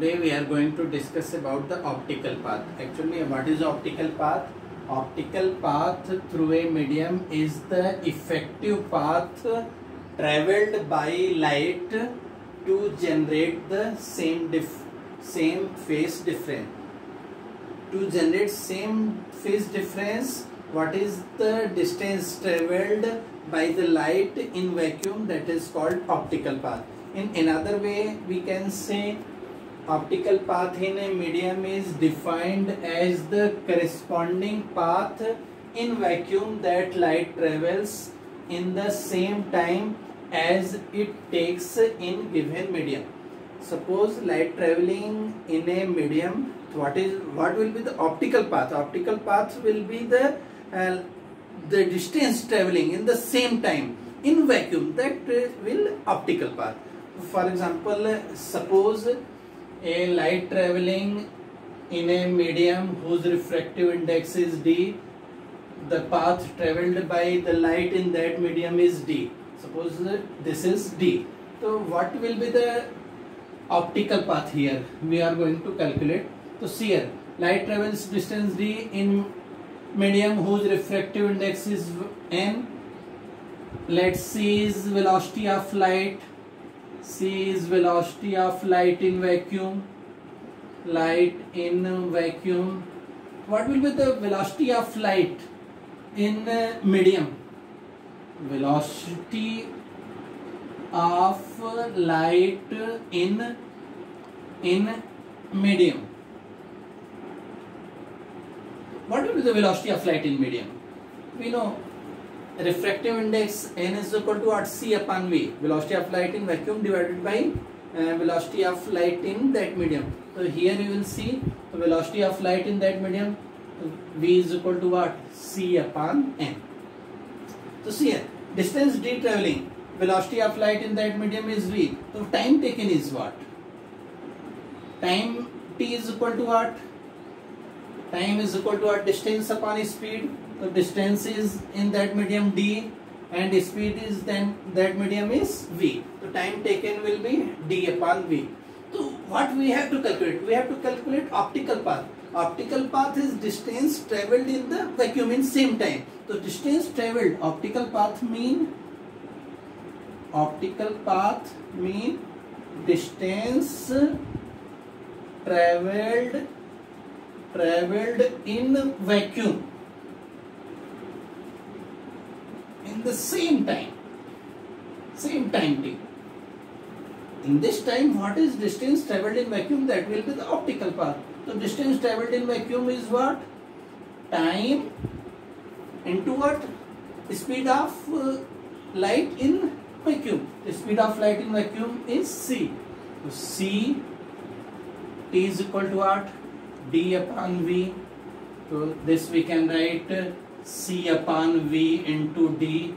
Today we are going to discuss about the optical path. Actually, what is optical path? Optical path through a medium is the effective path traveled by light to generate the same phase difference. To generate same phase difference, what is the distance traveled by the light in vacuum? That is called optical path. In another way, we can say optical path in a medium is defined as the corresponding path in vacuum that light travels in the same time as it takes in given medium. Suppose light traveling in a medium, what will be the optical path? Optical path will be the distance traveling in the same time in vacuum, that will optical path. For example, suppose a light traveling in a medium whose refractive index is d, the path traveled by the light in that medium is d. Suppose this is d. So what will be the optical path here? We are going to calculate. So see here, light travels distance d in medium whose refractive index is n. Let's see is velocity of light. C is velocity of light in vacuum. Light in vacuum. What will be the velocity of light in medium? Velocity of light in medium. What will be the velocity of light in medium? We know refractive index n is equal to what? C upon V. Velocity of light in vacuum divided by velocity of light in that medium. So here you will see the velocity of light in that medium, V is equal to what? C upon n. So see here, distance d traveling, velocity of light in that medium is V. So time taken is what? Time t is equal to what? Time is equal to what? Distance upon speed. So distance is in that medium d and speed is then that medium is v. So time taken will be d upon v. So what we have to calculate? We have to calculate optical path. Optical path is distance traveled in the vacuum in same time. So distance traveled, optical path mean distance traveled in vacuum in the same time t. In this time, what is distance traveled in vacuum? That will be the optical path. So distance traveled in vacuum is what? Time into what? Speed of light in vacuum. The speed of light in vacuum is c. So c t is equal to what? D upon v. So this we can write c upon v into d.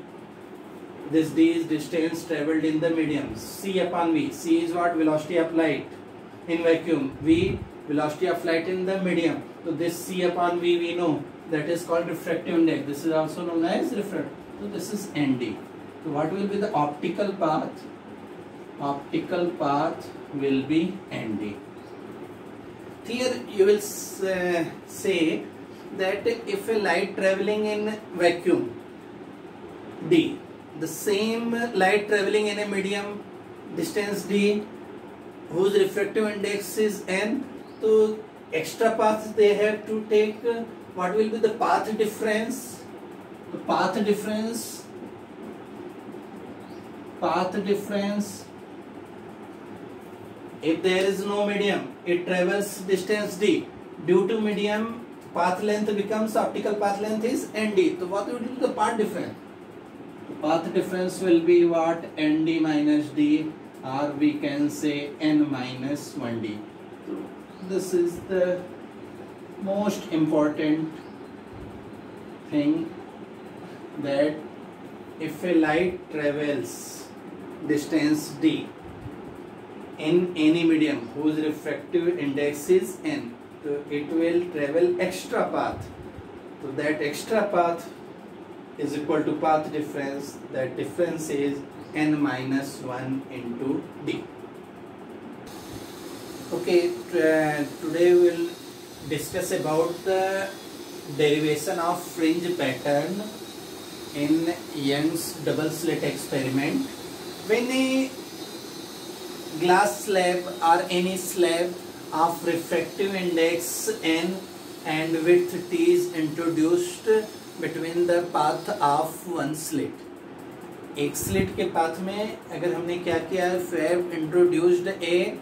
This d is distance traveled in the medium. C upon v. C is what? Velocity of light in vacuum. V, velocity of light in the medium. So this c upon v we know, that is called refractive index. This is also known as refractive. So this is nd. So what will be the optical path? Optical path will be nd. Here you will say that if a light traveling in vacuum d, the same light traveling in a medium distance d whose refractive index is n, so extra paths they have to take. What will be the path difference? The path difference, if there is no medium, it travels distance d. Due to medium, path length becomes, optical path length is nd. So what will be the path difference? Path difference will be what? Nd minus d, or we can say n minus 1d. So this is the most important thing, that if a light travels distance d in any medium whose refractive index is n, so it will travel extra path. So that extra path is equal to path difference. That difference is n minus 1 into d. Okay, today we will discuss about the derivation of fringe pattern in Young's double slit experiment. When a glass slab or any slab of refractive index n and width t is introduced between the path of one slit. एक slit के path में अगर हमने क्या किया, we have introduced a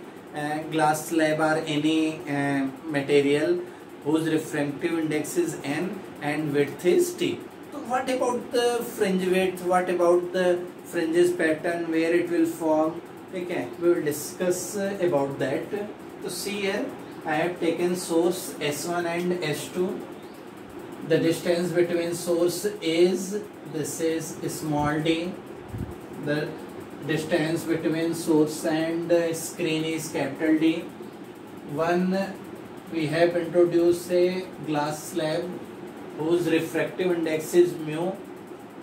glass slab or any material whose refractive index is n and width is t. So what about the fringe width? What about the fringes pattern, where it will form? Okay, we will discuss about that. So see here, I have taken source S1 and S2. The distance between source is, this is small d. The distance between source and screen is capital D. One, we have introduced a glass slab whose refractive index is mu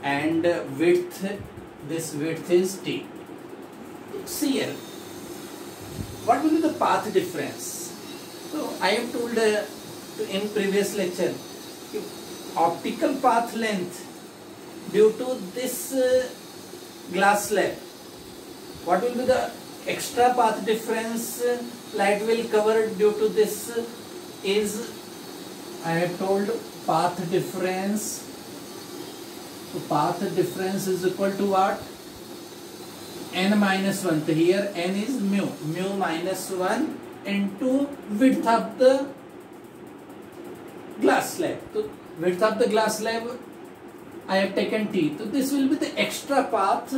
and width, this width is t. See here, what will be the path difference? So I have told in previous lecture, optical path length due to this glass slab, what will be the extra path difference light will cover due to this is, I have told, path difference. So path difference is equal to what? N minus 1. So here n is mu minus 1 into width of the glass slab. So width of the glass slab I have taken t. So this will be the extra path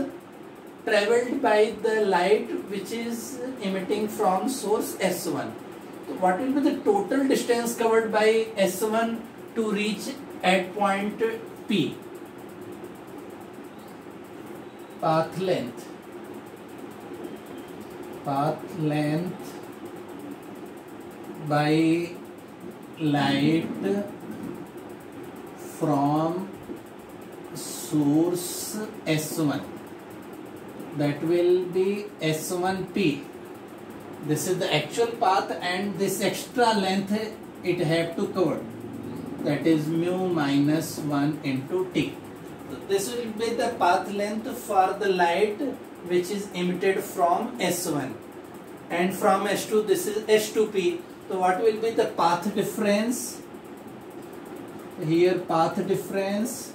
travelled by the light which is emitting from source S1. So what will be the total distance covered by S1 to reach at point P? Path length by light from source S1, that will be S1P. This is the actual path and this extra length it have to cover, that is mu minus 1 into t. So this will be the path length for the light which is emitted from S1, and from S2 this is S2P. So what will be the path difference? Here path difference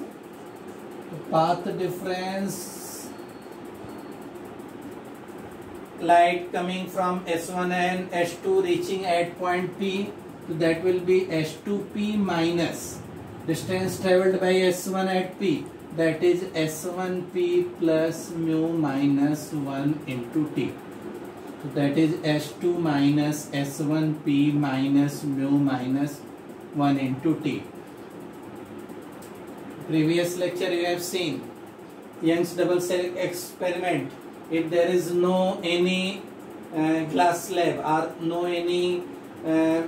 light coming from S1 and S2 reaching at point P, so that will be S2P minus distance travelled by S1 at P, that is S1P plus mu minus 1 into T. So that is S2 minus S1P minus mu minus 1 into T. Previous lecture you have seen Young's double slit experiment. If there is no any glass slab or no any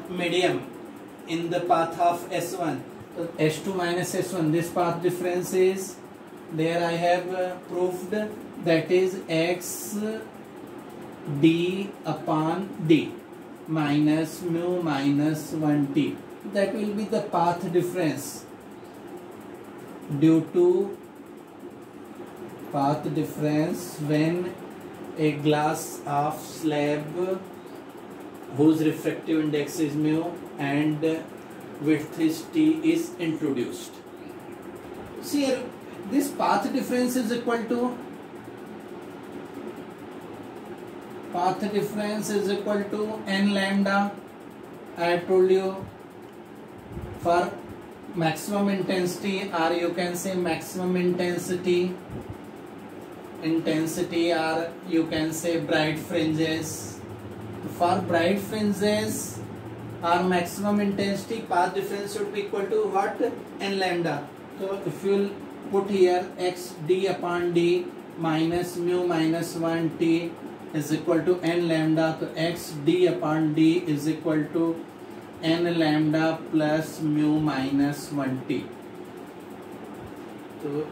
medium in the path of S1, so S2 minus S1, this path difference is, there I have proved, that is x d upon d minus mu minus 1t. That will be the path difference due to path difference when a glass of slab whose refractive index is mu and width is t is introduced. See here, this path difference is equal to n lambda. I have told you, for maximum intensity, or you can say maximum intensity, or you can say bright fringes. For bright fringes or maximum intensity, path difference should be equal to what? N lambda. So if you will put here x d upon d minus mu minus 1 t is equal to n lambda, so x d upon d is equal to n lambda plus mu minus 1 t. So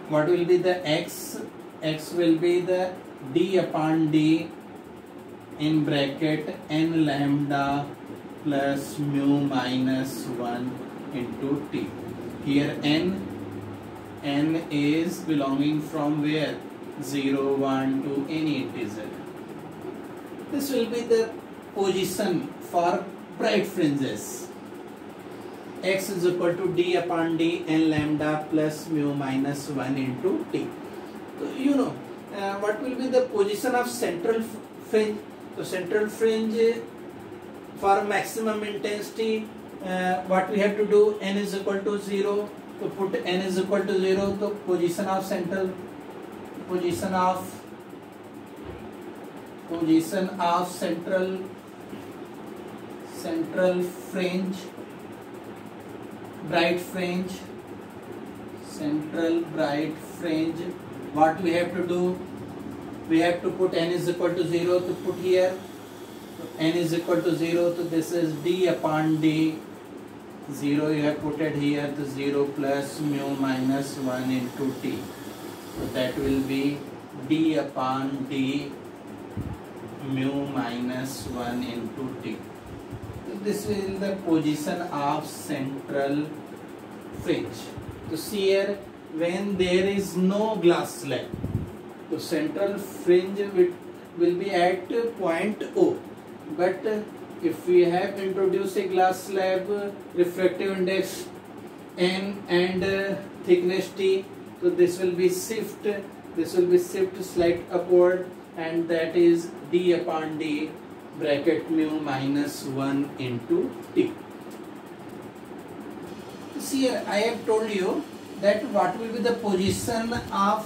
what will be the x? X will be the d upon d in bracket n lambda plus mu minus 1 into t. Here n is belonging from where? 0, 1 to any integer. This will be the position for bright fringes. X is equal to d upon d n lambda plus mu minus 1 into t. So, you know what will be the position of central fringe. So central fringe for maximum intensity, what we have to do, n is equal to 0. To put n is equal to 0, the position of central fringe, bright fringe, central bright fringe. What we have to do? We have to put n is equal to 0 to put here. So n is equal to 0, so this is d upon d. 0 you have put it here, the 0 plus mu minus 1 into t. So that will be d upon d mu minus 1 into t. So this is the position of central fringe. So see here, when there is no glass slab, the central fringe will be at point O. But if we have introduced a glass slab, refractive index n and thickness t, so this will be shift slight upward, and that is d upon d bracket mu minus 1 into t. See here, I have told you that what will be the position of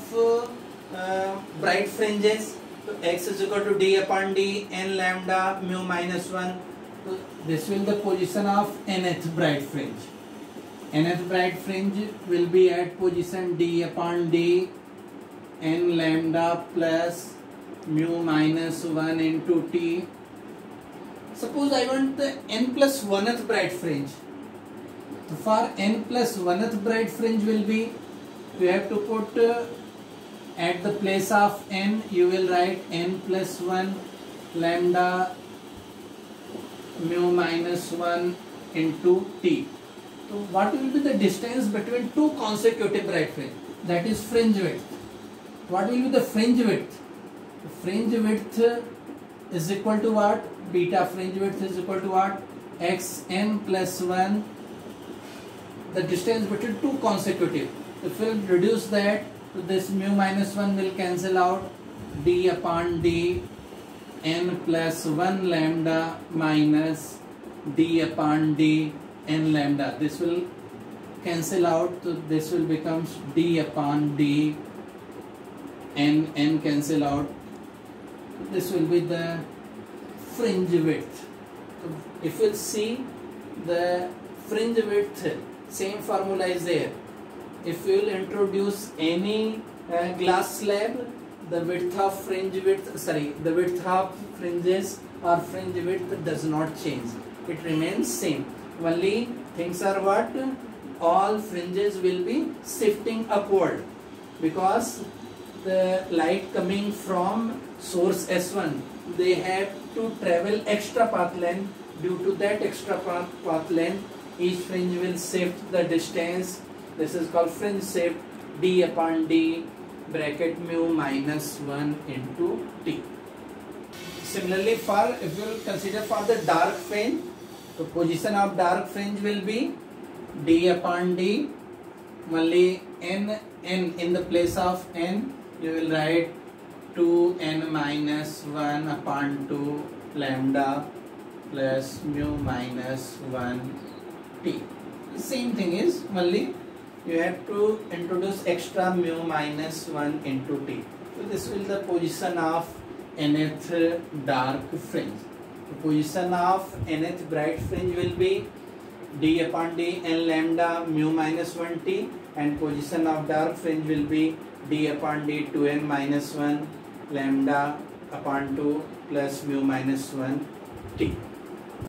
bright fringes. So x is equal to d upon d n lambda mu minus 1. So this will be the position of nth bright fringe. Nth bright fringe will be at position d upon d n lambda plus mu minus 1 into t. Suppose I want the n plus 1th bright fringe. So for n plus 1th bright fringe will be, we have to put at the place of n, you will write n plus 1 lambda mu minus 1 into t. So what will be the distance between two consecutive bright fringe? That is fringe width. What will be the fringe width? The fringe width is equal to what? Beta fringe width is equal to what? xn plus 1, the distance between two consecutive. If we reduce that, so this mu minus 1 will cancel out, d upon d n plus 1 lambda minus d upon d n lambda. This will cancel out, so this will become d upon d n cancel out. This will be the fringe width. So if you see the fringe width, same formula is there. If you will introduce any glass slab, the width of the width of fringes or fringe width does not change. It remains same. Only things are what? All fringes will be shifting upward, because the light coming from source S1, they have to travel extra path length. Due to that extra path length, each fringe will shift the distance. This is called fringe shift, d upon d bracket mu minus 1 into t. Similarly, if you will consider for the dark fringe, the position of dark fringe will be d upon d, only n in the place of n, you will write 2n minus 1 upon 2 lambda plus mu minus 1 t. Same thing is, only you have to introduce extra mu minus 1 into t. So this will be the position of nth dark fringe. The position of nth bright fringe will be d upon d n lambda mu minus 1 t, and position of dark fringe will be d upon d 2n minus 1 lambda upon 2 plus mu minus 1 t.